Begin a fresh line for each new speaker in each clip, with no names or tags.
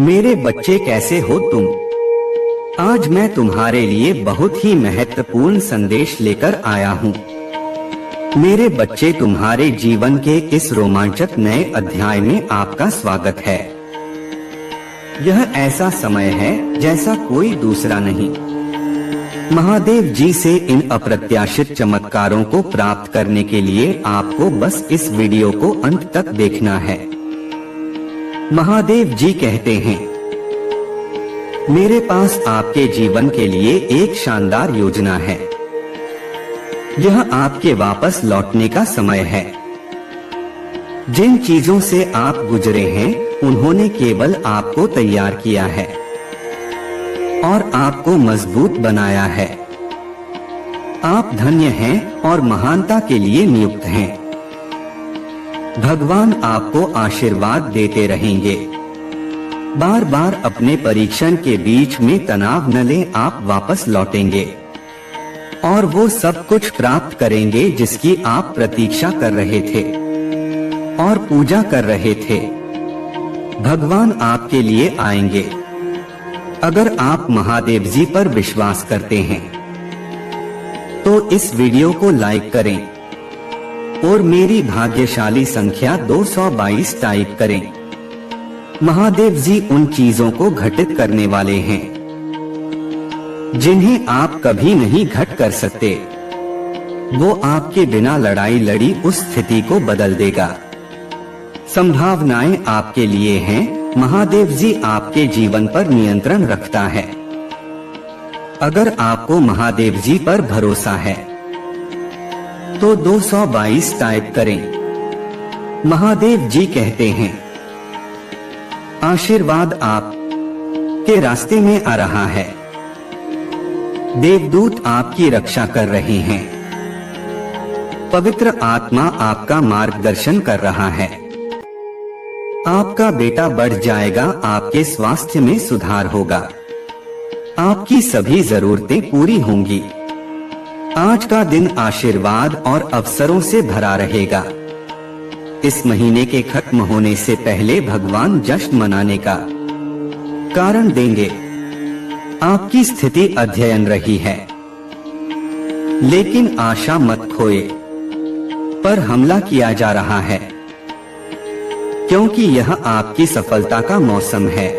मेरे बच्चे कैसे हो तुम? आज मैं तुम्हारे लिए बहुत ही महत्वपूर्ण संदेश लेकर आया हूँ। मेरे बच्चे, तुम्हारे जीवन के इस रोमांचक नए अध्याय में आपका स्वागत है। यह ऐसा समय है जैसा कोई दूसरा नहीं। महादेव जी से इन अप्रत्याशित चमत्कारों को प्राप्त करने के लिए आपको बस इस वीडियो को अंत तक देखना है। महादेव जी कहते हैं, मेरे पास आपके जीवन के लिए एक शानदार योजना है। यह आपके वापस लौटने का समय है। जिन चीजों से आप गुजरे हैं, उन्होंने केवल आपको तैयार किया है और आपको मजबूत बनाया है। आप धन्य हैं और महानता के लिए नियुक्त हैं। भगवान आपको आशीर्वाद देते रहेंगे। बार बार अपने परीक्षण के बीच में तनाव न लें, आप वापस लौटेंगे और वो सब कुछ प्राप्त करेंगे जिसकी आप प्रतीक्षा कर रहे थे और पूजा कर रहे थे। भगवान आपके लिए आएंगे। अगर आप महादेव जी पर विश्वास करते हैं तो इस वीडियो को लाइक करें और मेरी भाग्यशाली संख्या 222 टाइप करें। महादेव जी उन चीजों को घटित करने वाले हैं जिन्हें आप कभी नहीं घट कर सकते। वो आपके बिना लड़ाई लड़ी उस स्थिति को बदल देगा। संभावनाएं आपके लिए हैं। महादेव जी आपके जीवन पर नियंत्रण रखता है। अगर आपको महादेव जी पर भरोसा है तो 222 टाइप करें। महादेव जी कहते हैं, आशीर्वाद आप के रास्ते में आ रहा है। देवदूत आपकी रक्षा कर रहे हैं। पवित्र आत्मा आपका मार्गदर्शन कर रहा है। आपका बेटा बढ़ जाएगा। आपके स्वास्थ्य में सुधार होगा। आपकी सभी जरूरतें पूरी होंगी। आज का दिन आशीर्वाद और अवसरों से भरा रहेगा। इस महीने के खत्म होने से पहले भगवान जश्न मनाने का कारण देंगे। आपकी स्थिति अध्ययन रही है, लेकिन आशा मत खोए। पर हमला किया जा रहा है क्योंकि यह आपकी सफलता का मौसम है।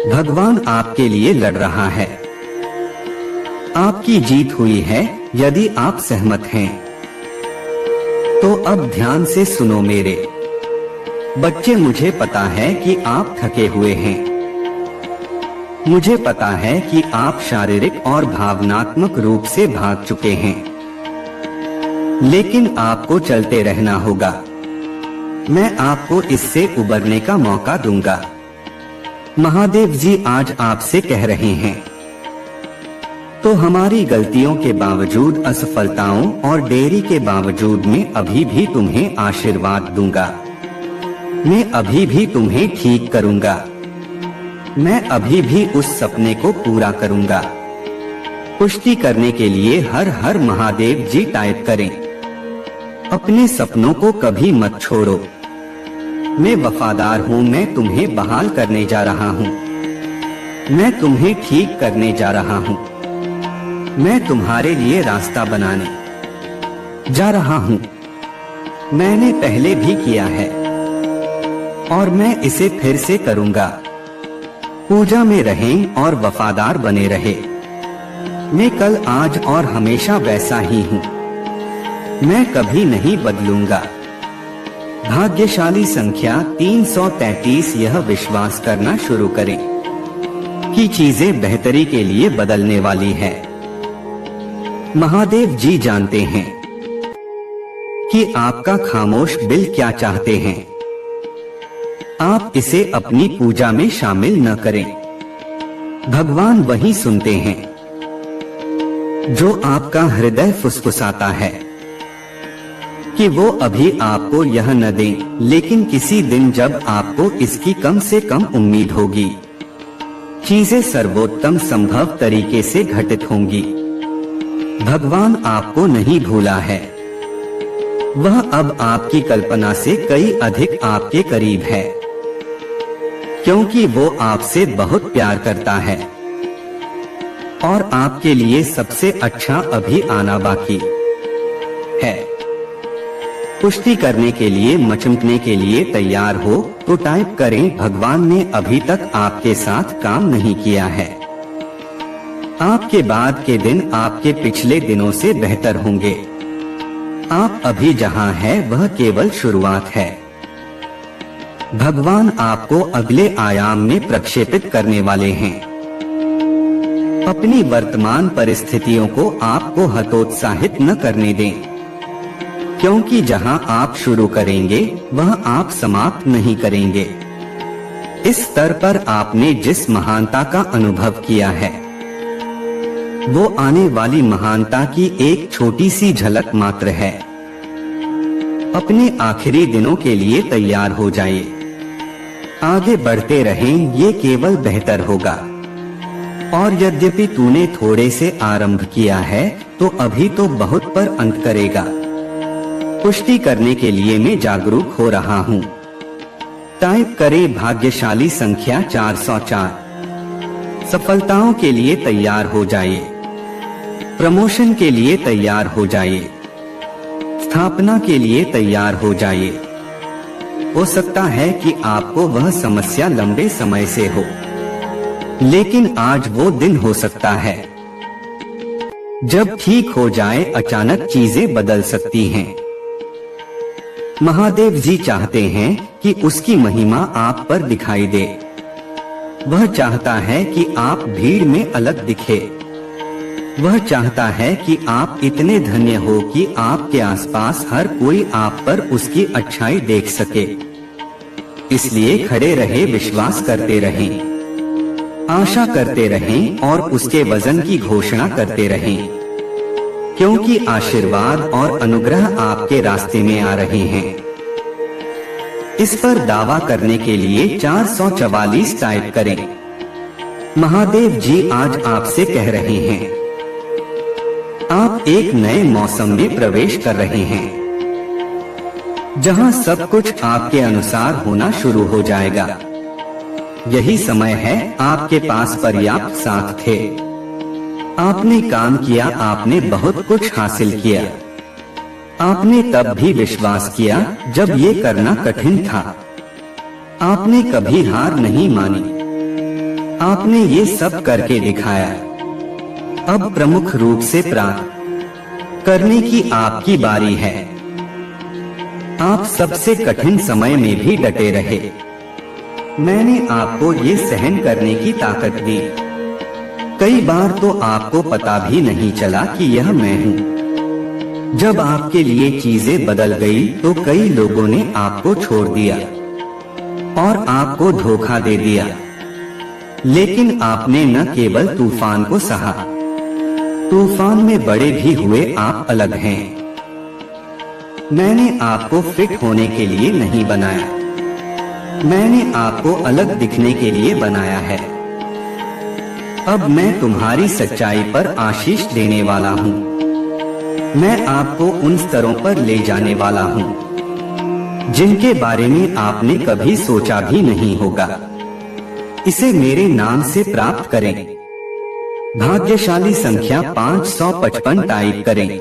भगवान आपके लिए लड़ रहा है। आपकी जीत हुई है। यदि आप सहमत हैं तो अब ध्यान से सुनो मेरे बच्चे। मुझे पता है कि आप थके हुए हैं। मुझे पता है कि आप शारीरिक और भावनात्मक रूप से भाग चुके हैं, लेकिन आपको चलते रहना होगा। मैं आपको इससे उबरने का मौका दूंगा। महादेव जी आज आपसे कह रहे हैं, तो हमारी गलतियों के बावजूद, असफलताओं और देरी के बावजूद मैं अभी भी तुम्हें आशीर्वाद दूंगा। मैं अभी भी तुम्हें ठीक करूंगा। मैं अभी भी उस सपने को पूरा करूंगा। पुष्टि करने के लिए हर हर महादेव जी टाइप करें। अपने सपनों को कभी मत छोड़ो। मैं वफादार हूँ। मैं तुम्हें बहाल करने जा रहा हूँ। मैं तुम्हें ठीक करने जा रहा हूँ। मैं तुम्हारे लिए रास्ता बनाने जा रहा हूँ। मैंने पहले भी किया है और मैं इसे फिर से करूँगा। पूजा में रहें और वफादार बने रहे। मैं कल, आज और हमेशा वैसा ही हूँ। मैं कभी नहीं बदलूंगा। भाग्यशाली संख्या 333। यह विश्वास करना शुरू करें कि चीजें बेहतरी के लिए बदलने वाली है। महादेव जी जानते हैं कि आपका खामोश दिल क्या चाहते हैं। आप इसे अपनी पूजा में शामिल न करें। भगवान वही सुनते हैं जो आपका हृदय फुसफुसाता है कि वो अभी आपको यह न दें, लेकिन किसी दिन जब आपको इसकी कम से कम उम्मीद होगी, चीजें सर्वोत्तम संभव तरीके से घटित होंगी। भगवान आपको नहीं भूला है। वह अब आपकी कल्पना से कई अधिक आपके करीब है। क्योंकि वो आपसे बहुत प्यार करता है और आपके लिए सबसे अच्छा अभी आना बाकी है। पुष्टि करने के लिए, मचमकने के लिए तैयार हो तो टाइप करें, भगवान ने अभी तक आपके साथ काम नहीं किया है। आपके बाद के दिन आपके पिछले दिनों से बेहतर होंगे। आप अभी जहां हैं वह केवल शुरुआत है। भगवान आपको अगले आयाम में प्रक्षेपित करने वाले हैं। अपनी वर्तमान परिस्थितियों को आपको हतोत्साहित न करने दें, क्योंकि जहां आप शुरू करेंगे वह आप समाप्त नहीं करेंगे। इस स्तर पर आपने जिस महानता का अनुभव किया है वो आने वाली महानता की एक छोटी सी झलक मात्र है। अपने आखिरी दिनों के लिए तैयार हो जाइए। आगे बढ़ते रहें, ये केवल बेहतर होगा। और यद्यपि तूने थोड़े से आरंभ किया है तो अभी तो बहुत पर अंत करेगा। पुष्टि करने के लिए मैं जागरूक हो रहा हूँ। टाइप करें भाग्यशाली संख्या 404। सफलताओं के लिए तैयार हो जाइए। प्रमोशन के लिए तैयार हो जाइए। स्थापना के लिए तैयार हो जाइए। हो सकता है कि आपको वह समस्या लंबे समय से हो, लेकिन आज वो दिन हो सकता है जब ठीक हो जाए। अचानक चीजें बदल सकती हैं। महादेव जी चाहते हैं कि उसकी महिमा आप पर दिखाई दे। वह चाहता है कि आप भीड़ में अलग दिखे। वह चाहता है कि आप इतने धन्य हो कि आपके आसपास हर कोई आप पर उसकी अच्छाई देख सके। इसलिए खड़े रहे, विश्वास करते रहें, आशा करते रहें और उसके वजन की घोषणा करते रहें, क्योंकि आशीर्वाद और अनुग्रह आपके रास्ते में आ रहे हैं। इस पर दावा करने के लिए 444 टाइप करें। महादेव जी आज आपसे कह रहे हैं, आप एक नए मौसम में प्रवेश कर रहे हैं, जहां सब कुछ आपके अनुसार होना शुरू हो जाएगा। यही समय है, आपके पास पर्याप्त साथ थे। आपने काम किया, आपने बहुत कुछ हासिल किया। आपने तब भी विश्वास किया जब ये करना कठिन था। आपने कभी हार नहीं मानी। आपने ये सब करके दिखाया। अब प्रमुख रूप से प्राप्त करने की आपकी बारी है। आप सबसे कठिन समय में भी डटे रहे। मैंने आपको ये सहन करने की ताकत दी। कई बार तो आपको पता भी नहीं चला कि यह मैं हूँ। जब आपके लिए चीजें बदल गई तो कई लोगों ने आपको छोड़ दिया और आपको धोखा दे दिया, लेकिन आपने न केवल तूफान को सहा, तूफान में बड़े भी हुए। आप अलग हैं। मैंने आपको फिट होने के लिए नहीं बनाया, मैंने आपको अलग दिखने के लिए बनाया है। अब मैं तुम्हारी सच्चाई पर आशीष देने वाला हूँ। मैं आपको उन स्तरों पर ले जाने वाला हूँ जिनके बारे में आपने कभी सोचा भी नहीं होगा। इसे मेरे नाम से प्राप्त करें। भाग्यशाली संख्या 555 टाइप करें।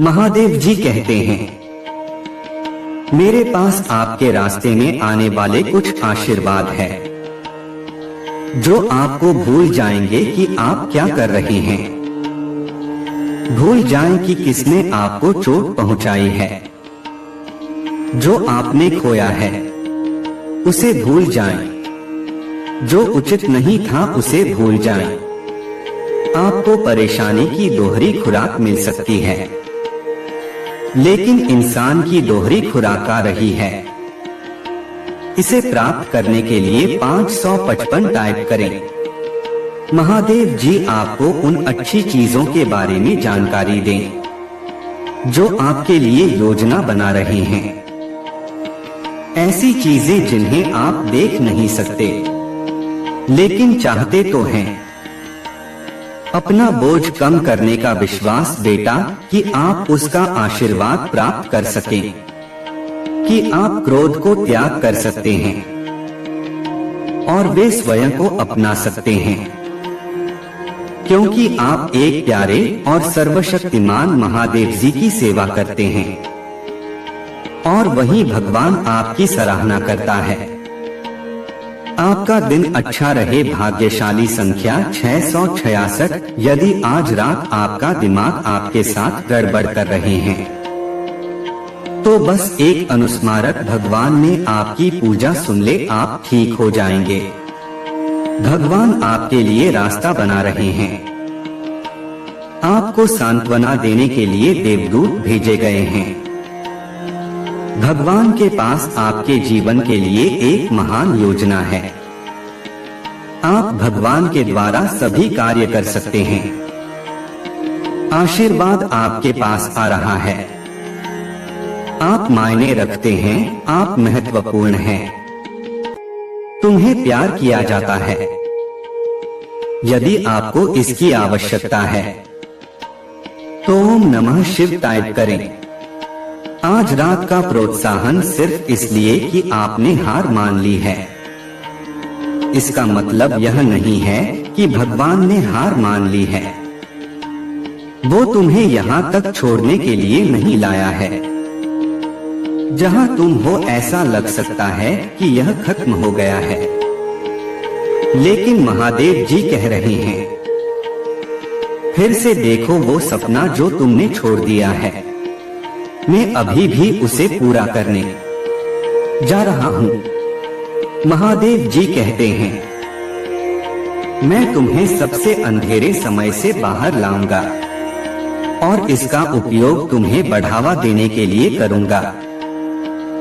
महादेव जी कहते हैं, मेरे पास आपके रास्ते में आने वाले कुछ आशीर्वाद है जो आपको भूल जाएंगे कि आप क्या कर रहे हैं। भूल जाएं कि किसने आपको चोट पहुंचाई है। जो आपने खोया है उसे भूल जाएं। जो उचित नहीं था उसे भूल जाएं। आपको परेशानी की दोहरी खुराक मिल सकती है, लेकिन इंसान की दोहरी खुराक आ रही है। इसे प्राप्त करने के लिए 555 टाइप करें। महादेव जी आपको उन अच्छी चीजों के बारे में जानकारी दें जो आपके लिए योजना बना रहे हैं। ऐसी चीजें जिन्हें आप देख नहीं सकते लेकिन चाहते तो हैं। अपना बोझ कम करने का विश्वास बेटा, कि आप उसका आशीर्वाद प्राप्त कर सकें, कि आप क्रोध को त्याग कर सकते हैं। और वे स्वयं को अपना सकते हैं, क्योंकि आप एक प्यारे और सर्वशक्तिमान महादेव जी की सेवा करते हैं और वही भगवान आपकी सराहना करता है। आपका दिन अच्छा रहे। भाग्यशाली संख्या 666। यदि आज रात आपका दिमाग आपके साथ गड़बड़ कर रहे हैं तो बस एक अनुस्मारक भगवान ने आपकी पूजा सुन ले, आप ठीक हो जाएंगे। भगवान आपके लिए रास्ता बना रहे हैं। आपको सांत्वना देने के लिए देवदूत भेजे गए हैं। भगवान के पास आपके जीवन के लिए एक महान योजना है। आप भगवान के द्वारा सभी कार्य कर सकते हैं। आशीर्वाद आपके पास आ रहा है। आप मायने रखते हैं, आप महत्वपूर्ण हैं। तुम्हें प्यार किया जाता है। यदि आपको इसकी आवश्यकता है तो ओम नमः शिव टाइप करें। आज रात का प्रोत्साहन सिर्फ इसलिए कि आपने हार मान ली है। इसका मतलब यह नहीं है कि भगवान ने हार मान ली है। वो तुम्हें यहाँ तक छोड़ने के लिए नहीं लाया है। जहाँ तुम हो ऐसा लग सकता है कि यह खत्म हो गया है, लेकिन महादेव जी कह रहे हैं फिर से देखो वो सपना जो तुमने छोड़ दिया है, मैं अभी भी उसे पूरा करने जा रहा हूँ। महादेव जी कहते हैं मैं तुम्हें सबसे अंधेरे समय से बाहर लाऊंगा और इसका उपयोग तुम्हें बढ़ावा देने के लिए करूंगा।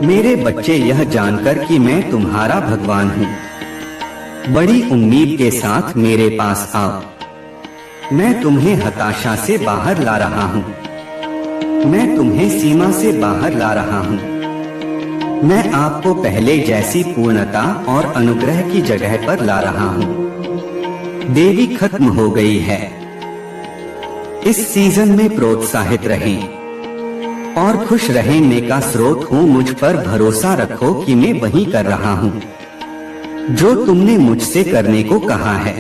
मेरे बच्चे, यह जानकर कि मैं तुम्हारा भगवान हूँ, बड़ी उम्मीद के साथ मेरे पास आओ। मैं तुम्हें हताशा से बाहर ला रहा हूँ। मैं तुम्हें सीमा से बाहर ला रहा हूँ। मैं आपको पहले जैसी पूर्णता और अनुग्रह की जगह पर ला रहा हूँ। देवी खत्म हो गई है। इस सीजन में प्रोत्साहित रहें और खुश रहने का स्रोत हूँ। मुझ पर भरोसा रखो कि मैं वही कर रहा हूँ जो तुमने मुझसे करने को कहा है।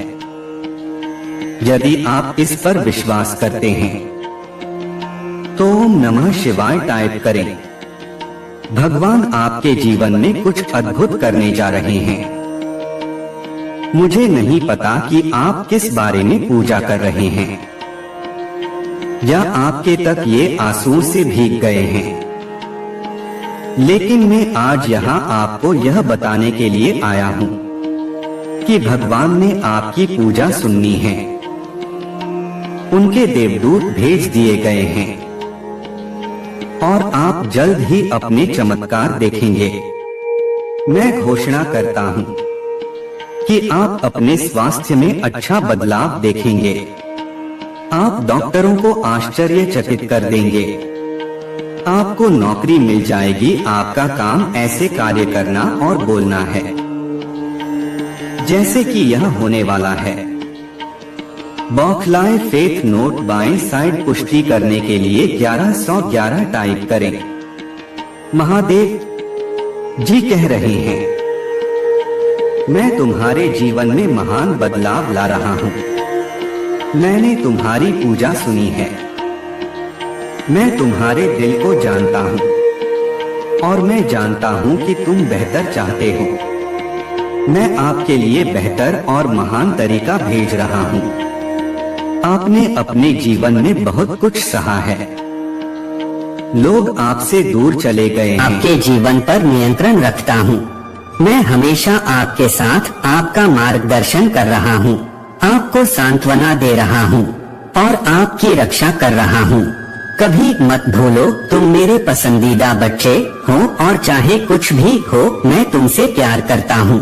यदि आप इस पर विश्वास करते हैं तो ओम नमः शिवाय टाइप करें। भगवान आपके जीवन में कुछ अद्भुत करने जा रहे हैं। मुझे नहीं पता कि आप किस बारे में पूजा कर रहे हैं या आपके तक ये आंसू से भीग गए हैं, लेकिन मैं आज यहाँ आपको यह बताने के लिए आया हूँ कि भगवान ने आपकी पूजा सुननी है। उनके देवदूत भेज दिए गए हैं और आप जल्द ही अपने चमत्कार देखेंगे। मैं घोषणा करता हूँ कि आप अपने स्वास्थ्य में अच्छा बदलाव देखेंगे। आप डॉक्टरों को आश्चर्यचकित कर देंगे। आपको नौकरी मिल जाएगी। आपका काम ऐसे कार्य करना और बोलना है जैसे कि यह होने वाला है। बौखलाए फेथ नोट बाएं साइड पुष्टि करने के लिए 1111 टाइप करें। महादेव जी कह रहे हैं मैं तुम्हारे जीवन में महान बदलाव ला रहा हूँ। मैंने तुम्हारी पूजा सुनी है। मैं तुम्हारे दिल को जानता हूँ और मैं जानता हूँ कि तुम बेहतर चाहते हो। मैं आपके लिए बेहतर और महान तरीका भेज रहा हूँ। आपने अपने जीवन में बहुत कुछ सहा है। लोग आपसे दूर चले गए हैं।
आपके जीवन पर नियंत्रण रखता हूँ। मैं हमेशा आपके साथ आपका मार्गदर्शन कर रहा हूँ। आपको सांत्वना दे रहा हूँ और आपकी रक्षा कर रहा हूँ। कभी मत भूलो तुम मेरे पसंदीदा बच्चे हो और चाहे कुछ भी हो मैं तुमसे प्यार करता हूँ।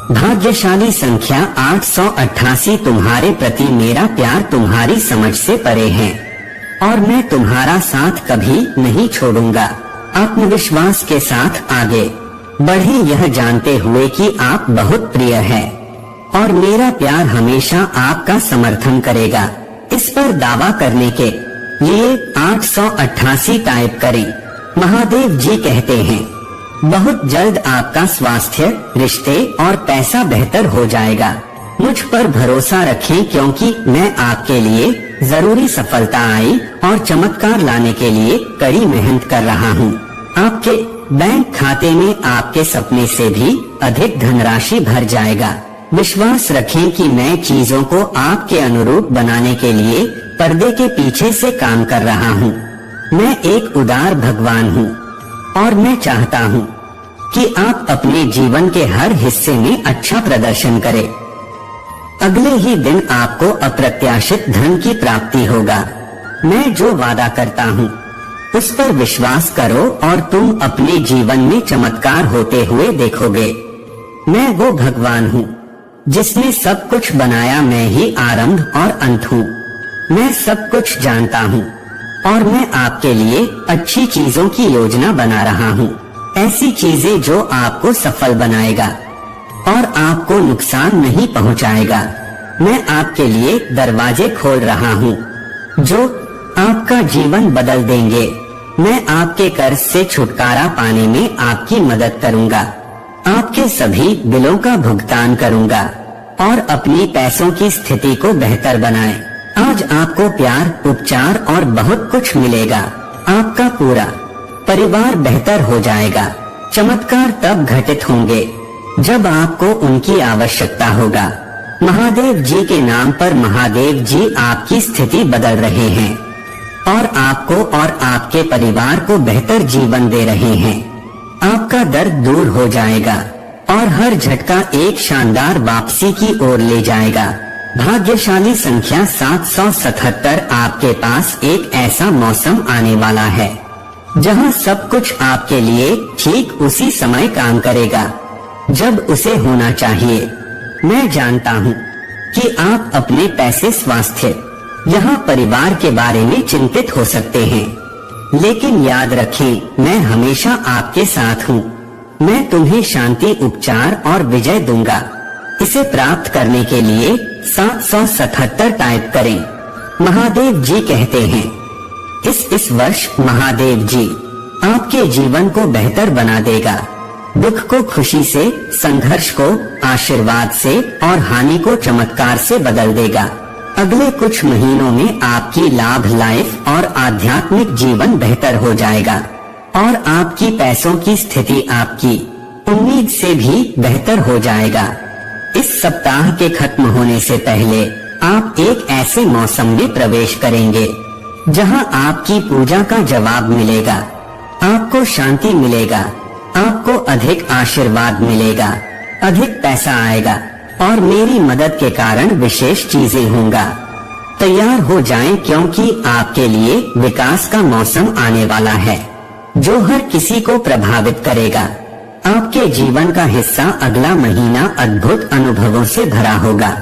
भाग्यशाली संख्या 888। तुम्हारे प्रति मेरा प्यार तुम्हारी समझ से परे है और मैं तुम्हारा साथ कभी नहीं छोड़ूंगा। आत्मविश्वास के साथ आगे बढ़े, यह जानते हुए कि आप बहुत प्रिय है और मेरा प्यार हमेशा आपका समर्थन करेगा। इस पर दावा करने के लिए 888 टाइप करें। महादेव जी कहते हैं बहुत जल्द आपका स्वास्थ्य, रिश्ते और पैसा बेहतर हो जाएगा। मुझ पर भरोसा रखें क्योंकि मैं आपके लिए जरूरी सफलता आई और चमत्कार लाने के लिए कड़ी मेहनत कर रहा हूँ। आपके बैंक खाते में आपके सपने से भी अधिक धनराशि भर जाएगा। विश्वास रखें कि मैं चीजों को आपके अनुरूप बनाने के लिए पर्दे के पीछे से काम कर रहा हूँ। मैं एक उदार भगवान हूँ और मैं चाहता हूँ कि आप अपने जीवन के हर हिस्से में अच्छा प्रदर्शन करें। अगले ही दिन आपको अप्रत्याशित धन की प्राप्ति होगा। मैं जो वादा करता हूँ उस पर विश्वास करो और तुम अपने जीवन में चमत्कार होते हुए देखोगे। मैं वो भगवान हूँ जिसने सब कुछ बनाया। मैं ही आरंभ और अंत हूँ। मैं सब कुछ जानता हूँ और मैं आपके लिए अच्छी चीजों की योजना बना रहा हूँ। ऐसी चीजें जो आपको सफल बनाएगा और आपको नुकसान नहीं पहुँचाएगा। मैं आपके लिए दरवाजे खोल रहा हूँ जो आपका जीवन बदल देंगे। मैं आपके कर्ज से छुटकारा पाने में आपकी मदद करूँगा। आपके सभी बिलों का भुगतान करूँगा और अपनी पैसों की स्थिति को बेहतर बनाएं। आज आपको प्यार, उपचार और बहुत कुछ मिलेगा। आपका पूरा परिवार बेहतर हो जाएगा। चमत्कार तब घटित होंगे जब आपको उनकी आवश्यकता होगा। महादेव जी के नाम पर महादेव जी आपकी स्थिति बदल रहे हैं और आपको और आपके परिवार को बेहतर जीवन दे रहे हैं। आपका दर्द दूर हो जाएगा और हर झटका एक शानदार वापसी की ओर ले जाएगा। भाग्यशाली संख्या 777। आपके पास एक ऐसा मौसम आने वाला है जहां सब कुछ आपके लिए ठीक उसी समय काम करेगा जब उसे होना चाहिए। मैं जानता हूं कि आप अपने पैसे, स्वास्थ्य, यहाँ परिवार के बारे में चिंतित हो सकते हैं, लेकिन याद रखें मैं हमेशा आपके साथ हूँ। मैं तुम्हें शांति, उपचार और विजय दूंगा। इसे प्राप्त करने के लिए 777 टाइप करें। महादेव जी कहते हैं इस वर्ष महादेव जी आपके जीवन को बेहतर बना देगा। दुख को खुशी से, संघर्ष को आशीर्वाद से और हानि को चमत्कार से बदल देगा। अगले कुछ महीनों में आपकी लाभ, लाइफ और आध्यात्मिक जीवन बेहतर हो जाएगा और आपकी पैसों की स्थिति आपकी उम्मीद से भी बेहतर हो जाएगा। इस सप्ताह के खत्म होने से पहले आप एक ऐसे मौसम में प्रवेश करेंगे जहां आपकी पूजा का जवाब मिलेगा। आपको शांति मिलेगा, आपको अधिक आशीर्वाद मिलेगा, अधिक पैसा आएगा और मेरी मदद के कारण विशेष चीजें होंगा। तैयार हो जाएं क्योंकि आपके लिए विकास का मौसम आने वाला है जो हर किसी को प्रभावित करेगा। आपके जीवन का हिस्सा अगला महीना अद्भुत अनुभवों से भरा होगा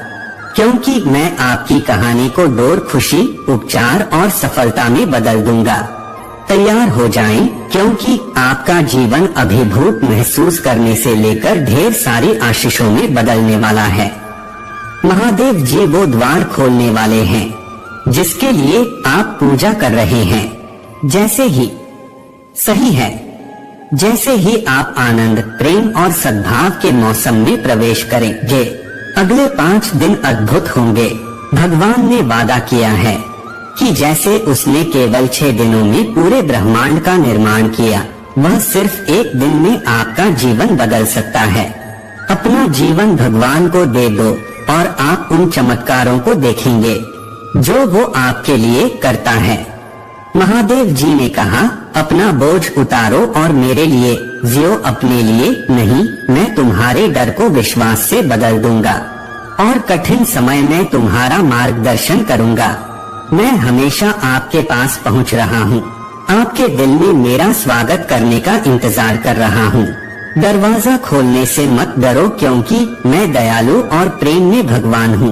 क्योंकि मैं आपकी कहानी को डोर, खुशी, उपचार और सफलता में बदल दूंगा। तैयार हो जाएं क्योंकि आपका जीवन अभिभूत महसूस करने से लेकर ढेर सारी आशीषों में बदलने वाला है। महादेव जी वो द्वार खोलने वाले हैं जिसके लिए आप पूजा कर रहे हैं। जैसे ही सही है, जैसे ही आप आनंद, प्रेम और सद्भाव के मौसम में प्रवेश करेंगे, अगले 5 दिन अद्भुत होंगे। भगवान ने वादा किया है कि जैसे उसने केवल 6 दिनों में पूरे ब्रह्मांड का निर्माण किया, वह सिर्फ एक दिन में आपका जीवन बदल सकता है। अपना जीवन भगवान को दे दो और आप उन चमत्कारों को देखेंगे जो वो आपके लिए करता है। महादेव जी ने कहा, अपना बोझ उतारो और मेरे लिए जियो, अपने लिए नहीं। मैं तुम्हारे डर को विश्वास से बदल दूंगा और कठिन समय में तुम्हारा मार्गदर्शन करूंगा। मैं हमेशा आपके पास पहुंच रहा हूं, आपके दिल में मेरा स्वागत करने का इंतजार कर रहा हूं। दरवाजा खोलने से मत डरो क्योंकि मैं दयालु और प्रेम में भगवान हूं।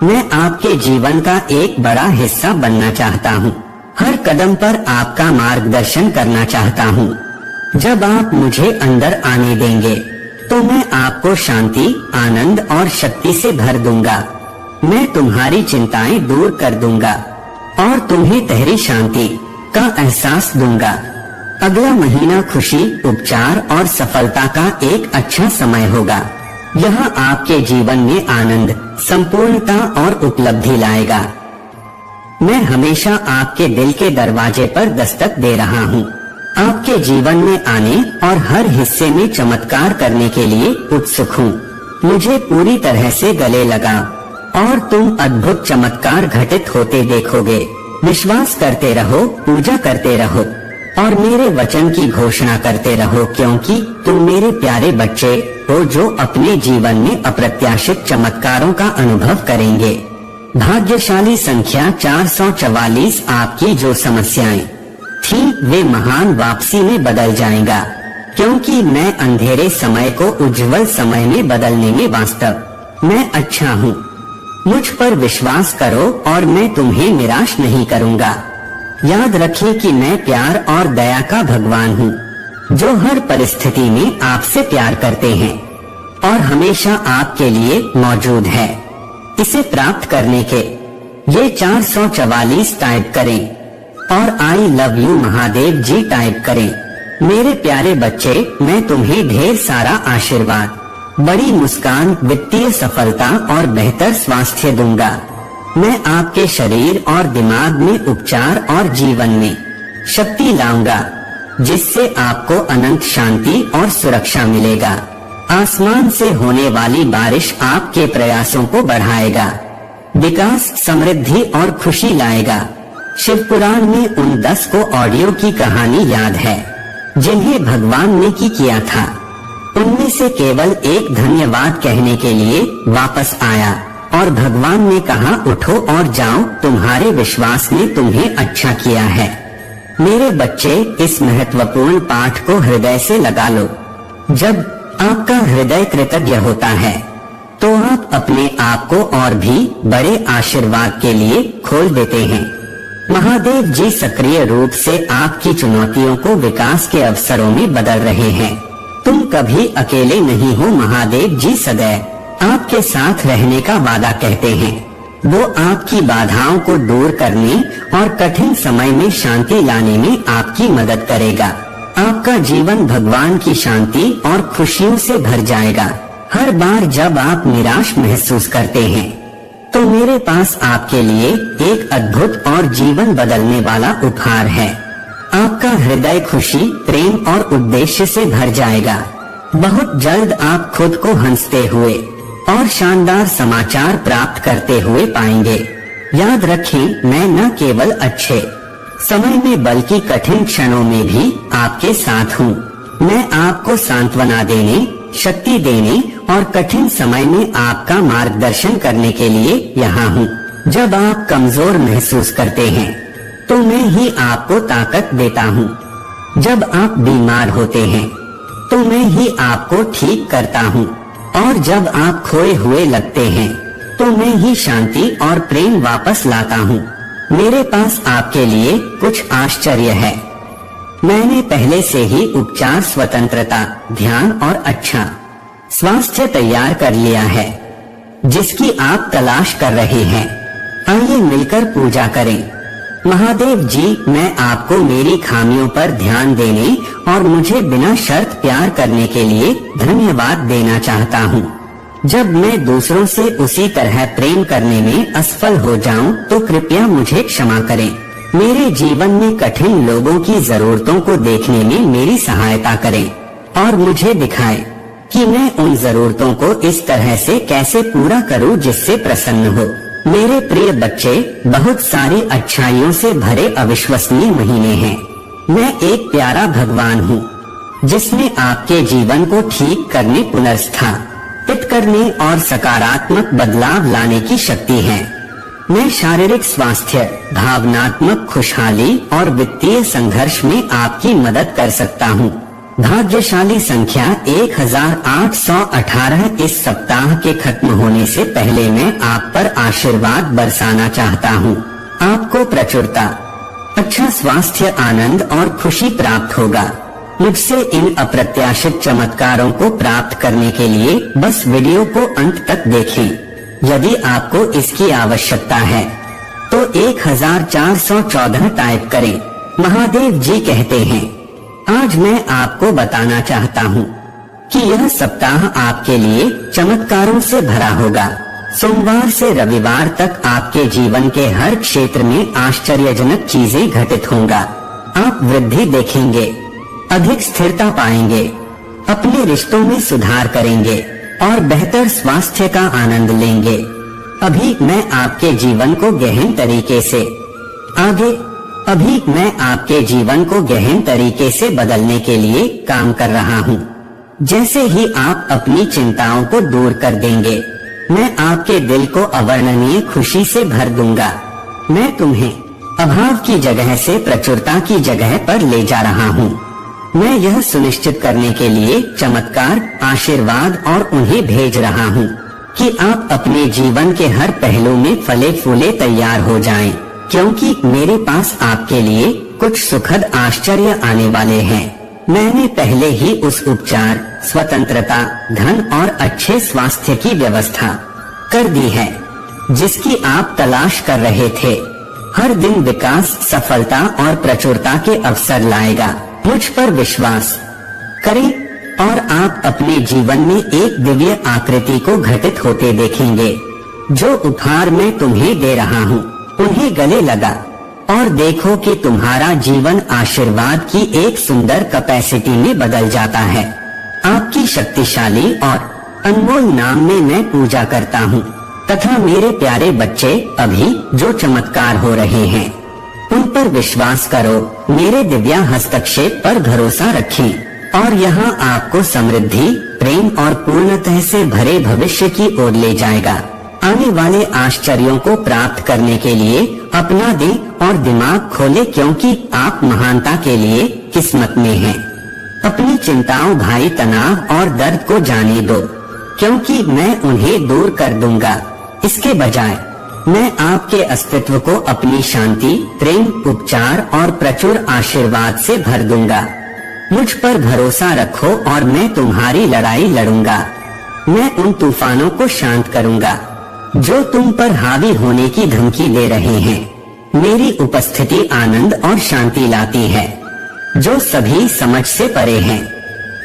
मैं आपके जीवन का एक बड़ा हिस्सा बनना चाहता हूं। हर कदम पर आपका मार्गदर्शन करना चाहता हूं। जब आप मुझे अंदर आने देंगे तो मैं आपको शांति, आनंद और शक्ति से भर दूंगा। मैं तुम्हारी चिंताएं दूर कर दूंगा और तुम्हें तहरी शांति का एहसास दूंगा। अगला महीना खुशी, उपचार और सफलता का एक अच्छा समय होगा। यह आपके जीवन में आनंद, संपूर्णता और उपलब्धि लाएगा। मैं हमेशा आपके दिल के दरवाजे पर दस्तक दे रहा हूँ। आपके जीवन में आने और हर हिस्से में चमत्कार करने के लिए उत्सुक हूँ। मुझे पूरी तरह से गले लगा और तुम अद्भुत चमत्कार घटित होते देखोगे। विश्वास करते रहो, पूजा करते रहो और मेरे वचन की घोषणा करते रहो, क्योंकि तुम मेरे प्यारे बच्चे हो जो अपने जीवन में अप्रत्याशित चमत्कारों का अनुभव करेंगे। भाग्यशाली संख्या 444। आपकी जो समस्याएं थी वे महान वापसी में बदल जाएगा, क्योंकि मैं अंधेरे समय को उज्जवल समय में बदलने में वास्तव मैं अच्छा हूँ। मुझ पर विश्वास करो और मैं तुम्हें निराश नहीं करूँगा। याद रखें कि मैं प्यार और दया का भगवान हूँ, जो हर परिस्थिति में आपसे प्यार करते हैं और हमेशा आपके लिए मौजूद है। इसे प्राप्त करने के ये 444 टाइप करें और I love you Mahadev ji type करें। मेरे प्यारे बच्चे, मैं तुम्हें ढेर सारा आशीर्वाद, बड़ी मुस्कान, वित्तीय सफलता और बेहतर स्वास्थ्य दूंगा। मैं आपके शरीर और दिमाग में उपचार और जीवन में शक्ति लाऊंगा, जिससे आपको अनंत शांति और सुरक्षा मिलेगा। आसमान से होने वाली बारिश आपके प्रयासों को बढ़ाएगा, विकास, समृद्धि और खुशी लाएगा। शिव पुराण में उन 10 को ऑडियो की कहानी याद है जिन्हें भगवान ने किया था। उनमें से केवल एक धन्यवाद कहने के लिए वापस आया और भगवान ने कहा, उठो और जाओ, तुम्हारे विश्वास ने तुम्हें अच्छा किया है। मेरे बच्चे, इस महत्वपूर्ण पाठ को हृदय से लगा लो। जब आपका हृदय कृतज्ञ होता है तो आप अपने आप को और भी बड़े आशीर्वाद के लिए खोल देते हैं। महादेव जी सक्रिय रूप से आपकी चुनौतियों को विकास के अवसरों में बदल रहे हैं। तुम कभी अकेले नहीं हो। महादेव जी सदैव आपके साथ रहने का वादा कहते हैं। वो आपकी बाधाओं को दूर करने और कठिन समय में शांति लाने में आपकी मदद करेगा। आपका जीवन भगवान की शांति और खुशियों से भर जाएगा। हर बार जब आप निराश महसूस करते हैं तो मेरे पास आपके लिए एक अद्भुत और जीवन बदलने वाला उपहार है। आपका हृदय खुशी, प्रेम और उद्देश्य से भर जाएगा। बहुत जल्द आप खुद को हंसते हुए और शानदार समाचार प्राप्त करते हुए पाएंगे। याद रखें, मैं न केवल अच्छे समय में बल्कि कठिन क्षणों में भी आपके साथ हूँ। मैं आपको सांत्वना देने, शक्ति देने और कठिन समय में आपका मार्गदर्शन करने के लिए यहाँ हूँ। जब आप कमजोर महसूस करते हैं तो मैं ही आपको ताकत देता हूँ। जब आप बीमार होते हैं तो मैं ही आपको ठीक करता हूँ और जब आप खोए हुए लगते हैं तो मैं ही शांति और प्रेम वापस लाता हूँ। मेरे पास आपके लिए कुछ आश्चर्य है। मैंने पहले से ही उपचार, स्वतंत्रता, ध्यान और अच्छा स्वास्थ्य तैयार कर लिया है, जिसकी आप तलाश कर रहे हैं। आइए मिलकर पूजा करें। महादेव जी, मैं आपको मेरी खामियों पर ध्यान देने और मुझे बिना शर्त प्यार करने के लिए धन्यवाद देना चाहता हूँ। जब मैं दूसरों से उसी तरह प्रेम करने में असफल हो जाऊं तो कृपया मुझे क्षमा करें। मेरे जीवन में कठिन लोगों की जरूरतों को देखने में मेरी सहायता करें और मुझे दिखाएं कि मैं उन जरूरतों को इस तरह से कैसे पूरा करूं जिससे प्रसन्न हो। मेरे प्रिय बच्चे, बहुत सारी अच्छाइयों से भरे अविश्वसनीय महीने हैं। मैं एक प्यारा भगवान हूँ जिसने आपके जीवन को ठीक करने, पुनर्स्थापित करने और सकारात्मक बदलाव लाने की शक्ति है। मैं शारीरिक स्वास्थ्य, भावनात्मक खुशहाली और वित्तीय संघर्ष में आपकी मदद कर सकता हूँ। भाग्यशाली संख्या 1818। इस सप्ताह के खत्म होने से पहले मैं आप पर आशीर्वाद बरसाना चाहता हूँ। आपको प्रचुरता, अच्छा स्वास्थ्य, आनंद और खुशी प्राप्त होगा। मुझसे इन अप्रत्याशित चमत्कारों को प्राप्त करने के लिए बस वीडियो को अंत तक देखें। यदि आपको इसकी आवश्यकता है तो 1414 टाइप करें। महादेव जी कहते हैं, आज मैं आपको बताना चाहता हूँ कि यह सप्ताह आपके लिए चमत्कारों से भरा होगा। सोमवार से रविवार तक आपके जीवन के हर क्षेत्र में आश्चर्यजनक चीजें घटित होंगा। आप वृद्धि देखेंगे, अधिक स्थिरता पाएंगे, अपने रिश्तों में सुधार करेंगे और बेहतर स्वास्थ्य का आनंद लेंगे। अभी मैं आपके जीवन को गहन तरीके से बदलने के लिए काम कर रहा हूँ। जैसे ही आप अपनी चिंताओं को दूर कर देंगे, मैं आपके दिल को अवर्णनीय खुशी से भर दूंगा। मैं तुम्हें अभाव की जगह से प्रचुरता की जगह पर ले जा रहा हूँ। मैं यह सुनिश्चित करने के लिए चमत्कार, आशीर्वाद और उन्हें भेज रहा हूँ कि आप अपने जीवन के हर पहलू में फले फूले तैयार हो जाएं, क्योंकि मेरे पास आपके लिए कुछ सुखद आश्चर्य आने वाले हैं। मैंने पहले ही उस उपचार, स्वतंत्रता, धन और अच्छे स्वास्थ्य की व्यवस्था कर दी है जिसकी आप तलाश कर रहे थे। हर दिन विकास, सफलता और प्रचुरता के अवसर लाएगा। मुझ पर विश्वास करें और आप अपने जीवन में एक दिव्य आकृति को घटित होते देखेंगे। जो उपहार मैं तुम्हें दे रहा हूँ, उन्हें गले लगा और देखो कि तुम्हारा जीवन आशीर्वाद की एक सुंदर कैपेसिटी में बदल जाता है। आपकी शक्तिशाली और अनमोल नाम में मैं पूजा करता हूँ तथा मेरे प्यारे बच्चे अभी जो चमत्कार हो रहे हैं उन पर विश्वास करो। मेरे दिव्य हस्तक्षेप पर भरोसा रखें और यहाँ आपको समृद्धि, प्रेम और पूर्णतः से भरे भविष्य की ओर ले जाएगा। आने वाले आश्चर्यों को प्राप्त करने के लिए अपना दिल और दिमाग खोले, क्योंकि आप महानता के लिए किस्मत में हैं। अपनी चिंताओं, भय, तनाव और दर्द को जाने दो, क्योंकि मैं उन्हें दूर कर दूंगा। इसके बजाय मैं आपके अस्तित्व को अपनी शांति, प्रेम, उपचार और प्रचुर आशीर्वाद से भर दूंगा। मुझ पर भरोसा रखो और मैं तुम्हारी लड़ाई लड़ूंगा। मैं उन तूफानों को शांत करूंगा जो तुम पर हावी होने की धमकी दे रहे हैं। मेरी उपस्थिति आनंद और शांति लाती है जो सभी समझ से परे हैं।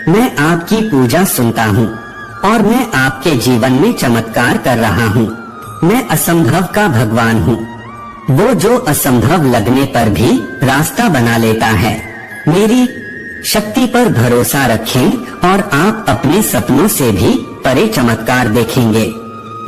मैं आपकी पूजा सुनता हूँ और मैं आपके जीवन में चमत्कार कर रहा हूँ। मैं असंभव का भगवान हूँ, वो जो असंभव लगने पर भी रास्ता बना लेता है। मेरी शक्ति पर भरोसा रखें और आप अपने सपनों से भी परे चमत्कार देखेंगे।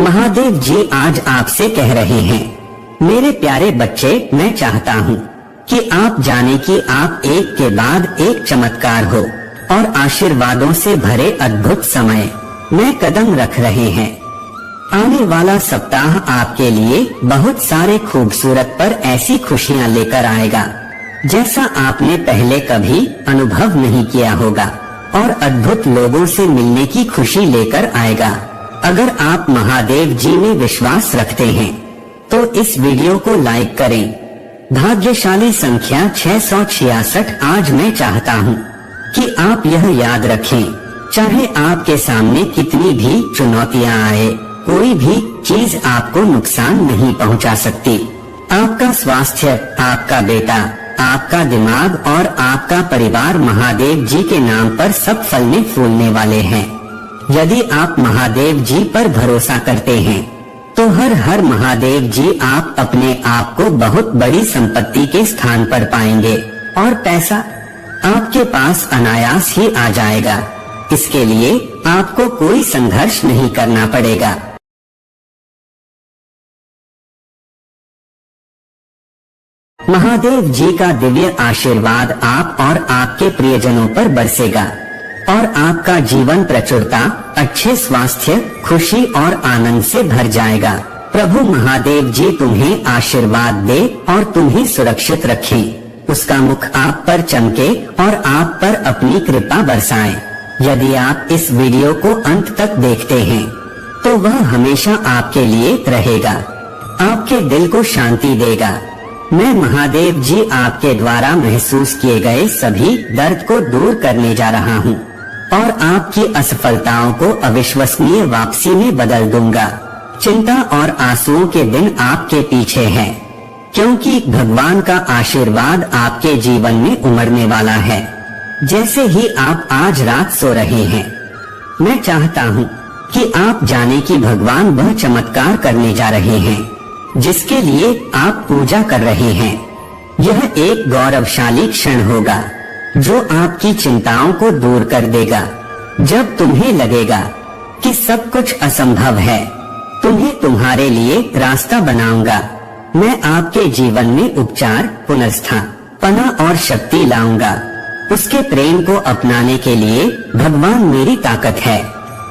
महादेव जी आज आपसे कह रहे हैं, मेरे प्यारे बच्चे, मैं चाहता हूँ कि आप जाने कि आप एक के बाद एक चमत्कार हो और आशीर्वादों से भरे अद्भुत समय में कदम रख रहे हैं। आने वाला सप्ताह आपके लिए बहुत सारे खूबसूरत पर ऐसी खुशियाँ लेकर आएगा जैसा आपने पहले कभी अनुभव नहीं किया होगा और अद्भुत लोगों से मिलने की खुशी लेकर आएगा। अगर आप महादेव जी में विश्वास रखते हैं तो इस वीडियो को लाइक करें। भाग्यशाली संख्या 666। आज मैं चाहता हूँ कि आप यह याद रखें, चाहे आपके सामने कितनी भी चुनौतियाँ आए, कोई भी चीज आपको नुकसान नहीं पहुंचा सकती। आपका स्वास्थ्य, आपका बेटा, आपका दिमाग और आपका परिवार महादेव जी के नाम पर सब फलने फूलने वाले हैं। यदि आप महादेव जी पर भरोसा करते हैं तो हर हर महादेव जी, आप अपने आप को बहुत बड़ी संपत्ति के स्थान पर पाएंगे और पैसा आपके पास अनायास ही आ जाएगा। इसके लिए आपको कोई संघर्ष नहीं करना पड़ेगा। महादेव जी का दिव्य आशीर्वाद आप और आपके प्रियजनों पर बरसेगा और आपका जीवन प्रचुरता, अच्छे स्वास्थ्य, खुशी और आनंद से भर जाएगा। प्रभु महादेव जी तुम्हें आशीर्वाद दे और तुम्हें सुरक्षित रखे। उसका मुख आप पर चमके और आप पर अपनी कृपा बरसाए। यदि आप इस वीडियो को अंत तक देखते हैं तो वह हमेशा आपके लिए रहेगा, आपके दिल को शांति देगा। मैं महादेव जी आपके द्वारा महसूस किए गए सभी दर्द को दूर करने जा रहा हूँ और आपकी असफलताओं को अविश्वसनीय वापसी में बदल दूंगा। चिंता और आंसुओं के दिन आपके पीछे हैं, क्योंकि भगवान का आशीर्वाद आपके जीवन में उमड़ने वाला है। जैसे ही आप आज रात सो रहे हैं, मैं चाहता हूँ कि आप जाने कि भगवान वह चमत्कार करने जा रहे हैं जिसके लिए आप पूजा कर रहे हैं। यह एक गौरवशाली क्षण होगा जो आपकी चिंताओं को दूर कर देगा। जब तुम्हें लगेगा कि सब कुछ असंभव है, तुम्हें तुम्हारे लिए रास्ता बनाऊंगा। मैं आपके जीवन में उपचार, पुनर्स्थापना और शक्ति लाऊंगा। उसके प्रेम को अपनाने के लिए भगवान मेरी ताकत है।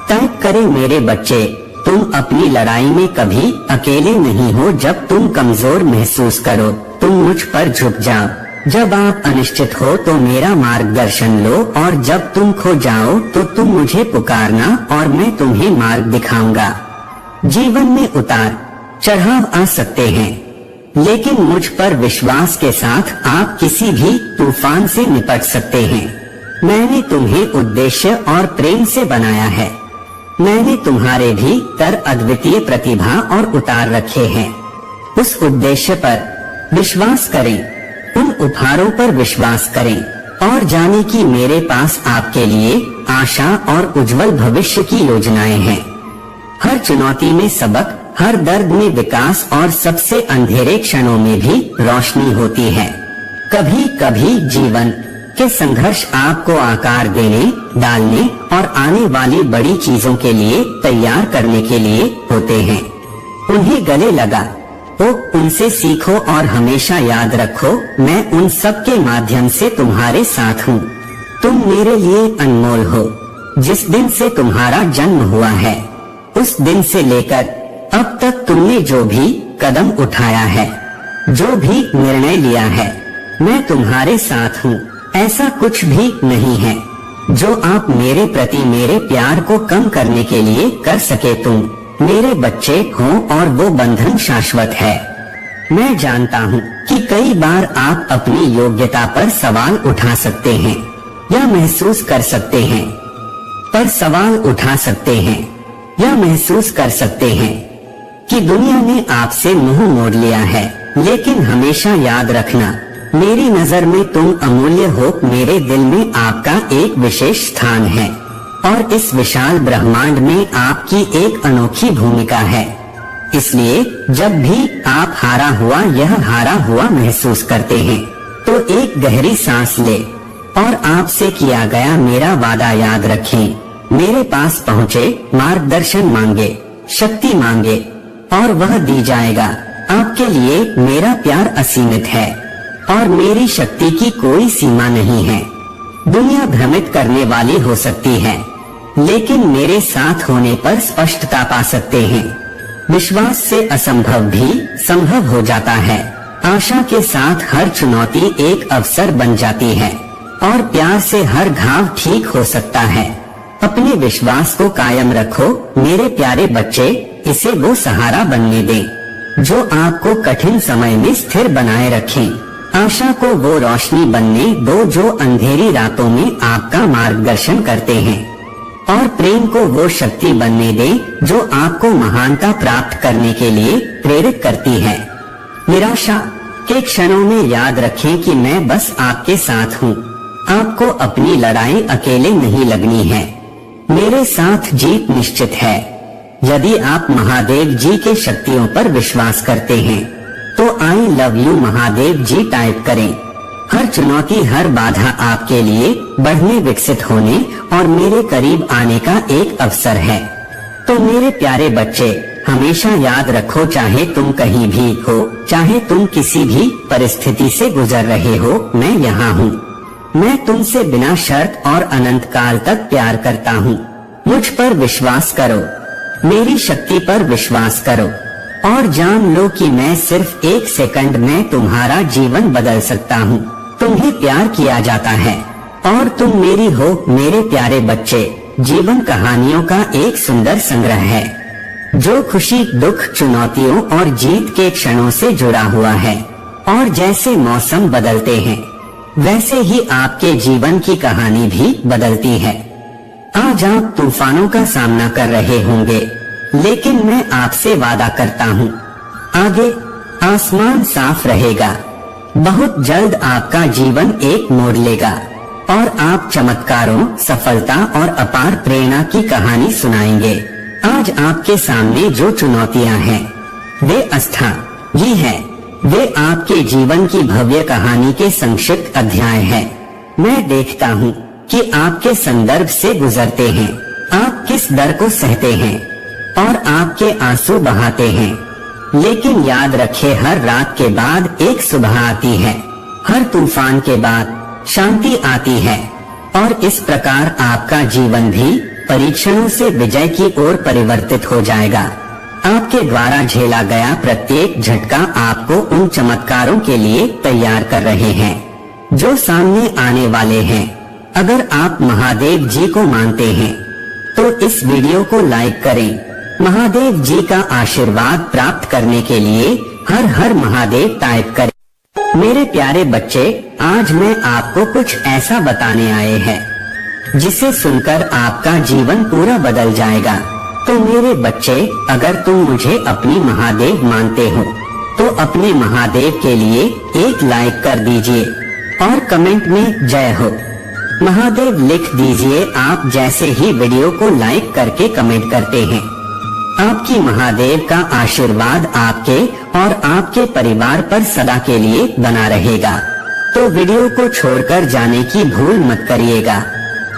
टाइप करें मेरे बच्चे, तुम अपनी लड़ाई में कभी अकेले नहीं हो। जब तुम कमजोर महसूस करो, तुम मुझ पर झुक जाओ। जब आप अनिश्चित हो तो मेरा मार्गदर्शन लो, और जब तुम खो जाओ तो तुम मुझे पुकारना और मैं तुम्हें मार्ग दिखाऊंगा। जीवन में उतार चढ़ाव आ सकते हैं, लेकिन मुझ पर विश्वास के साथ आप किसी भी तूफान से निपट सकते हैं। मैंने तुम्हें उद्देश्य और प्रेम से बनाया है। मैंने तुम्हारे भीतर अद्वितीय प्रतिभा और उतार रखे हैं। उस उद्देश्य पर विश्वास करें, उन उपहारों पर विश्वास करें और जाने कि मेरे पास आपके लिए आशा और उज्जवल भविष्य की योजनाएं हैं। हर चुनौती में सबक, हर दर्द में विकास और सबसे अंधेरे क्षणों में भी रोशनी होती है। कभी कभी जीवन के संघर्ष आपको आकार देने, डालने और आने वाली बड़ी चीजों के लिए तैयार करने के लिए होते हैं। उन्हें गले लगा तो उनसे सीखो और हमेशा याद रखो, मैं उन सब के माध्यम से तुम्हारे साथ हूँ। तुम मेरे लिए अनमोल हो। जिस दिन से तुम्हारा जन्म हुआ है, उस दिन से लेकर अब तक तुमने जो भी कदम उठाया है, जो भी निर्णय लिया है, मैं तुम्हारे साथ हूँ। ऐसा कुछ भी नहीं है जो आप मेरे प्रति मेरे प्यार को कम करने के लिए कर सके। तुम मेरे बच्चे हो और वो बंधन शाश्वत है। मैं जानता हूँ कि कई बार आप अपनी योग्यता पर सवाल उठा सकते हैं या महसूस कर सकते हैं, पर सवाल उठा सकते हैं या महसूस कर सकते हैं कि दुनिया ने आपसे मुंह मोड़ लिया है। लेकिन हमेशा याद रखना, मेरी नजर में तुम अमूल्य हो। मेरे दिल में आपका एक विशेष स्थान है और इस विशाल ब्रह्मांड में आपकी एक अनोखी भूमिका है। इसलिए जब भी आप हारा हुआ महसूस करते हैं, तो एक गहरी सांस ले और आपसे किया गया मेरा वादा याद रखें। मेरे पास पहुँचे, मार्गदर्शन मांगे, शक्ति मांगे और वह दी जाएगा। आपके लिए मेरा प्यार असीमित है और मेरी शक्ति की कोई सीमा नहीं है। दुनिया भ्रमित करने वाली हो सकती है, लेकिन मेरे साथ होने पर स्पष्टता पा सकते हैं। विश्वास से असंभव भी संभव हो जाता है। आशा के साथ हर चुनौती एक अवसर बन जाती है और प्यार से हर घाव ठीक हो सकता है। अपने विश्वास को कायम रखो मेरे प्यारे बच्चे। इसे वो सहारा बनने दें जो आपको कठिन समय में स्थिर बनाए रखें। आशा को वो रोशनी बनने दो जो अंधेरी रातों में आपका मार्गदर्शन करते हैं, और प्रेम को वो शक्ति बनने दें जो आपको महानता प्राप्त करने के लिए प्रेरित करती है। निराशा के क्षणों में याद रखें कि मैं बस आपके साथ हूँ। आपको अपनी लड़ाई अकेले नहीं लड़नी है, मेरे साथ जीत निश्चित है। यदि आप महादेव जी के शक्तियों पर विश्वास करते हैं तो I love you Mahadev ji type करें। हर चुनौती, हर बाधा आपके लिए बढ़ने, विकसित होने और मेरे करीब आने का एक अवसर है। तो मेरे प्यारे बच्चे, हमेशा याद रखो, चाहे तुम कहीं भी हो, चाहे तुम किसी भी परिस्थिति से गुजर रहे हो, मैं यहाँ हूँ। मैं तुमसे बिना शर्त और अनंत काल तक प्यार करता हूँ। मुझ पर विश्वास करो, मेरी शक्ति पर विश्वास करो और जान लो कि मैं सिर्फ एक सेकंड में तुम्हारा जीवन बदल सकता हूँ। तुम्हें प्यार किया जाता है और तुम मेरी हो। मेरे प्यारे बच्चे, जीवन कहानियों का एक सुंदर संग्रह है जो खुशी, दुख, चुनौतियों और जीत के क्षणों से जुड़ा हुआ है। और जैसे मौसम बदलते हैं, वैसे ही आपके जीवन की कहानी भी बदलती है। आज आप तूफानों का सामना कर रहे होंगे, लेकिन मैं आपसे वादा करता हूँ, आगे आसमान साफ रहेगा। बहुत जल्द आपका जीवन एक मोड़ लेगा और आप चमत्कारों, सफलता और अपार प्रेरणा की कहानी सुनाएंगे। आज आपके सामने जो चुनौतियां हैं वे आस्था ही है। वे आपके जीवन की भव्य कहानी के संक्षिप्त अध्याय हैं। मैं देखता हूँ कि आपके संदर्भ से गुजरते हैं, आप किस दर को सहते हैं और आपके आंसू बहाते हैं। लेकिन याद रखें, हर रात के बाद एक सुबह आती है, हर तूफान के बाद शांति आती है। और इस प्रकार आपका जीवन भी परीक्षणों से विजय की ओर परिवर्तित हो जाएगा। आपके द्वारा झेला गया प्रत्येक झटका आपको उन चमत्कारों के लिए तैयार कर रहे हैं जो सामने आने वाले हैं। अगर आप महादेव जी को मानते हैं तो इस वीडियो को लाइक करें। महादेव जी का आशीर्वाद प्राप्त करने के लिए हर हर महादेव टाइप करें। मेरे प्यारे बच्चे, आज मैं आपको कुछ ऐसा बताने आए हैं जिसे सुनकर आपका जीवन पूरा बदल जाएगा। तो मेरे बच्चे, अगर तुम मुझे अपनी महादेव मानते हो तो अपने महादेव के लिए एक लाइक कर दीजिए और कमेंट में जय हो महादेव लिख दीजिए। आप जैसे ही वीडियो को लाइक करके कमेंट करते हैं, आपकी महादेव का आशीर्वाद आपके और आपके परिवार पर सदा के लिए बना रहेगा। तो वीडियो को छोड़कर जाने की भूल मत करिएगा।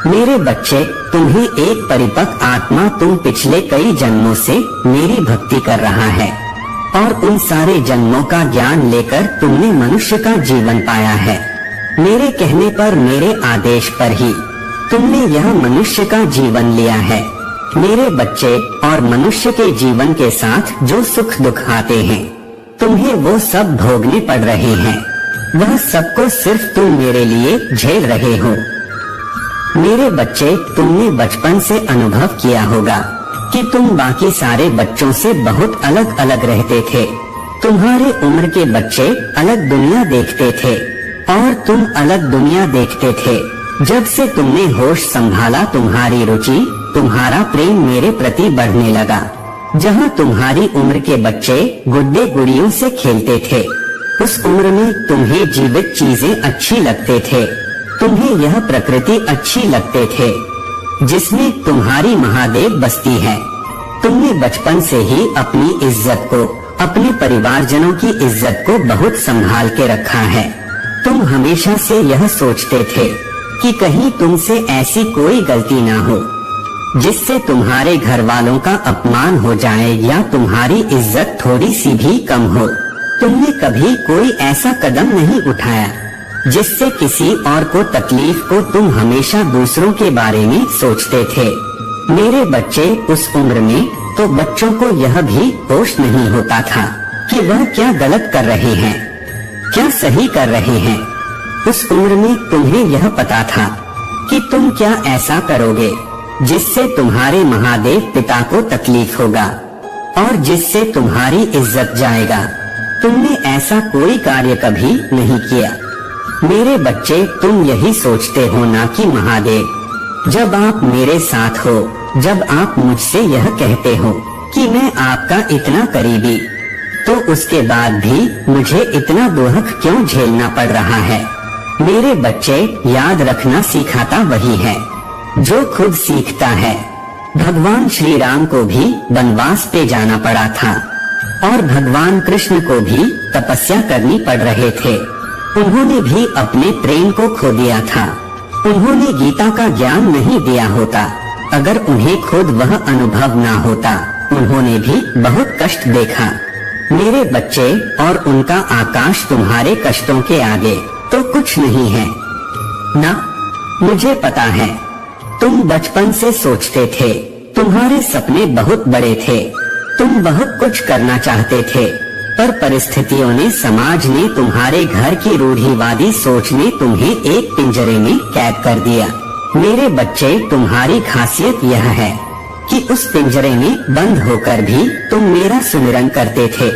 मेरे बच्चे, तुम्हें एक परिपक्व आत्मा तुम पिछले कई जन्मों से मेरी भक्ति कर रहा है और उन सारे जन्मों का ज्ञान लेकर तुमने मनुष्य का जीवन पाया है। मेरे कहने पर, मेरे आदेश पर ही तुमने यह मनुष्य का जीवन लिया है। मेरे बच्चे, और मनुष्य के जीवन के साथ जो सुख दुख आते हैं तुम्हें वो सब भोगने पड़ रहे हैं। वह सबको सिर्फ तुम मेरे लिए झेल रहे हो। मेरे बच्चे, तुमने बचपन से अनुभव किया होगा कि तुम बाकी सारे बच्चों से बहुत अलग अलग रहते थे। तुम्हारे उम्र के बच्चे अलग दुनिया देखते थे और तुम अलग दुनिया देखते थे। जब से तुमने होश संभाला, तुम्हारी रुचि, तुम्हारा प्रेम मेरे प्रति बढ़ने लगा। जहाँ तुम्हारी उम्र के बच्चे गुड्डे गुड़ियों से खेलते थे, उस उम्र में तुम्हें जीवित चीजें अच्छी लगते थे। तुम्हें यह प्रकृति अच्छी लगते थे जिसमें तुम्हारी महादेव बसती है। तुमने बचपन से ही अपनी इज्जत को, अपने परिवारजनों की इज्जत को बहुत संभाल के रखा है। तुम हमेशा से यह सोचते थे कि कहीं तुमसे ऐसी कोई गलती ना हो जिससे तुम्हारे घर वालों का अपमान हो जाए या तुम्हारी इज्जत थोड़ी सी भी कम हो। तुमने कभी कोई ऐसा कदम नहीं उठाया जिससे किसी और को तकलीफ हो। तुम हमेशा दूसरों के बारे में सोचते थे। मेरे बच्चे, उस उम्र में तो बच्चों को यह भी होश नहीं होता था कि वह क्या गलत कर रहे हैं, क्या सही कर रहे हैं। उस उम्र में तुम्हें यह पता था कि तुम क्या ऐसा करोगे जिससे तुम्हारे महादेव पिता को तकलीफ होगा और जिससे तुम्हारी इज्जत जाएगा। तुमने ऐसा कोई कार्य कभी नहीं किया। मेरे बच्चे, तुम यही सोचते हो ना कि महादेव, जब आप मेरे साथ हो, जब आप मुझसे यह कहते हो कि मैं आपका इतना करीबी, तो उसके बाद भी मुझे इतना दुख क्यों झेलना पड़ रहा है। मेरे बच्चे, याद रखना, सिखाता वही है जो खुद सीखता है। भगवान श्री राम को भी वनवास पे जाना पड़ा था और भगवान कृष्ण को भी तपस्या करनी पड़ रहे थे। उन्होंने भी अपने प्रेम को खो दिया था। उन्होंने गीता का ज्ञान नहीं दिया होता अगर उन्हें खुद वह अनुभव ना होता। उन्होंने भी बहुत कष्ट देखा। मेरे बच्चे, और उनका आकाश तुम्हारे कष्टों के आगे तो कुछ नहीं है ना। मुझे पता है, तुम बचपन से सोचते थे, तुम्हारे सपने बहुत बड़े थे, तुम बहुत कुछ करना चाहते थे, पर परिस्थितियों ने, समाज ने, तुम्हारे घर की रूढ़िवादी सोच ने तुम्हें एक पिंजरे में कैद कर दिया। मेरे बच्चे, तुम्हारी खासियत यह है कि उस पिंजरे में बंद होकर भी तुम मेरा सुमिरन करते थे।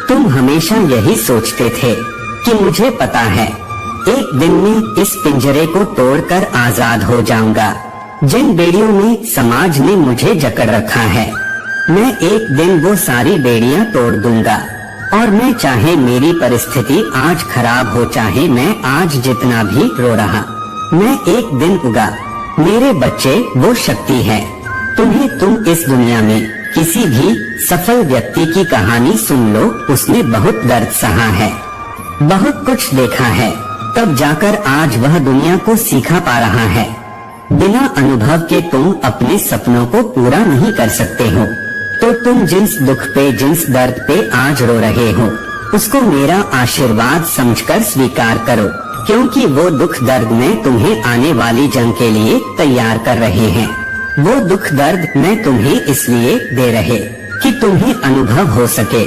तुम हमेशा यही सोचते थे कि मुझे पता है एक दिन में इस पिंजरे को तोड़कर आजाद हो जाऊंगा। जिन बेड़ियों में समाज ने मुझे जकड़ रखा है, मैं एक दिन वो सारी बेड़ियां तोड़ दूंगा। और मैं, चाहे मेरी परिस्थिति आज खराब हो, चाहे मैं आज जितना भी रो रहा मैं एक दिन उगा। मेरे बच्चे वो शक्ति है। तुम इस दुनिया में किसी भी सफल व्यक्ति की कहानी सुन लो, उसने बहुत दर्द सहा है, बहुत कुछ देखा है, तब जाकर आज वह दुनिया को सीखा पा रहा है। बिना अनुभव के तुम अपने सपनों को पूरा नहीं कर सकते हो। तो तुम जिस दुख पे, जिस दर्द पे आज रो रहे हो, उसको मेरा आशीर्वाद समझकर स्वीकार करो, क्योंकि वो दुख दर्द में तुम्हें आने वाली जंग के लिए तैयार कर रहे हैं। वो दुख दर्द मैं तुम्हें इसलिए दे रहे कि तुम्हें अनुभव हो सके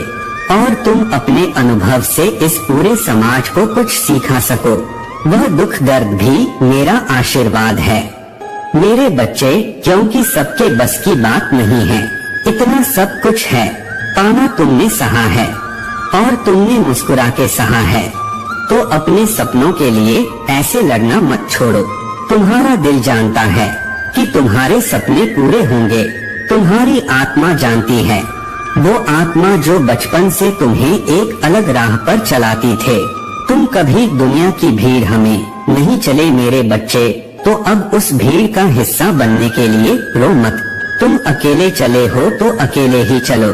और तुम अपने अनुभव से इस पूरे समाज को कुछ सिखा सको। वह दुख दर्द भी मेरा आशीर्वाद है मेरे बच्चे, क्योंकि सबके बस की बात नहीं है। इतना सब कुछ है, पाना तुमने सहा है और तुमने मुस्कुरा के सहा है। तो अपने सपनों के लिए ऐसे लड़ना मत छोड़ो। तुम्हारा दिल जानता है कि तुम्हारे सपने पूरे होंगे। तुम्हारी आत्मा जानती है, वो आत्मा जो बचपन से तुम्हें एक अलग राह पर चलाती थे। तुम कभी दुनिया की भीड़ हमें नहीं चले मेरे बच्चे, तो अब उस भीड़ का हिस्सा बनने के लिए रो मत। तुम अकेले चले हो तो अकेले ही चलो।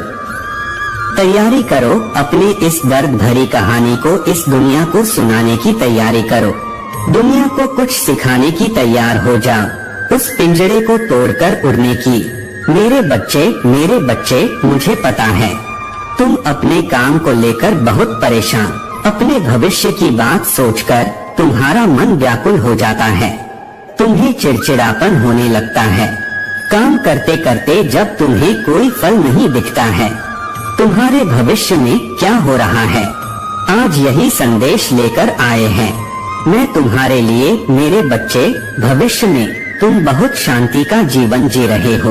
तैयारी करो, अपने इस दर्द भरी कहानी को इस दुनिया को सुनाने की तैयारी करो। दुनिया को कुछ सिखाने की तैयार हो जाओ, उस पिंजरे को तोड़कर उड़ने की। मेरे बच्चे, मुझे पता है तुम अपने काम को लेकर बहुत परेशान, अपने भविष्य की बात सोचकर तुम्हारा मन व्याकुल हो जाता है। तुम्हें चिड़चिड़ापन होने लगता है काम करते करते, जब तुम्हें कोई फल नहीं दिखता है। तुम्हारे भविष्य में क्या हो रहा है, आज यही संदेश लेकर आए हैं। मैं तुम्हारे लिए मेरे बच्चे, भविष्य में तुम बहुत शांति का जीवन जी रहे हो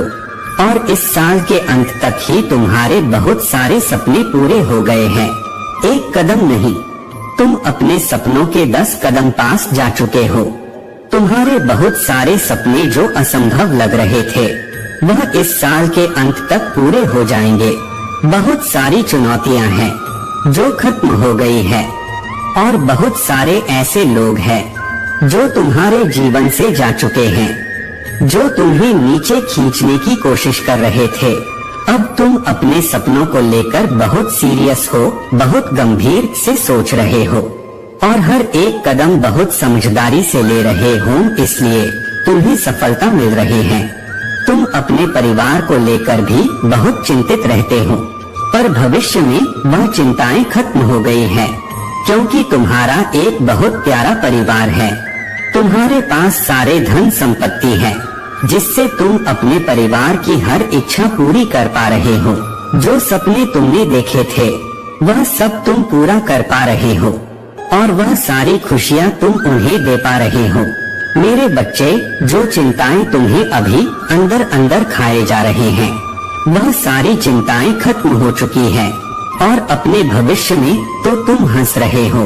और इस साल के अंत तक ही तुम्हारे बहुत सारे सपने पूरे हो गए हैं। एक कदम नहीं, तुम अपने सपनों के 10 कदम पास जा चुके हो। तुम्हारे बहुत सारे सपने जो असंभव लग रहे थे, वह इस साल के अंत तक पूरे हो जाएंगे। बहुत सारी चुनौतियां हैं जो खत्म हो गई है और बहुत सारे ऐसे लोग हैं जो तुम्हारे जीवन से जा चुके हैं, जो तुम्हें नीचे खींचने की कोशिश कर रहे थे। अब तुम अपने सपनों को लेकर बहुत सीरियस हो, बहुत गंभीर से सोच रहे हो और हर एक कदम बहुत समझदारी से ले रहे हो, इसलिए तुम्हें सफलता मिल रही है। तुम अपने परिवार को लेकर भी बहुत चिंतित रहते हो, पर भविष्य में वह चिंताएं खत्म हो गई है, क्योंकि तुम्हारा एक बहुत प्यारा परिवार है। तुम्हारे पास सारे धन संपत्ति है, जिससे तुम अपने परिवार की हर इच्छा पूरी कर पा रहे हो। जो सपने तुमने देखे थे, वह सब तुम पूरा कर पा रहे हो और वह सारी खुशियाँ तुम उन्हें दे पा रहे हो। मेरे बच्चे, जो चिंताएं तुम्हें अभी अंदर अंदर खाए जा रहे हैं, वह सारी चिंताएं खत्म हो चुकी है और अपने भविष्य में तो तुम हंस रहे हो।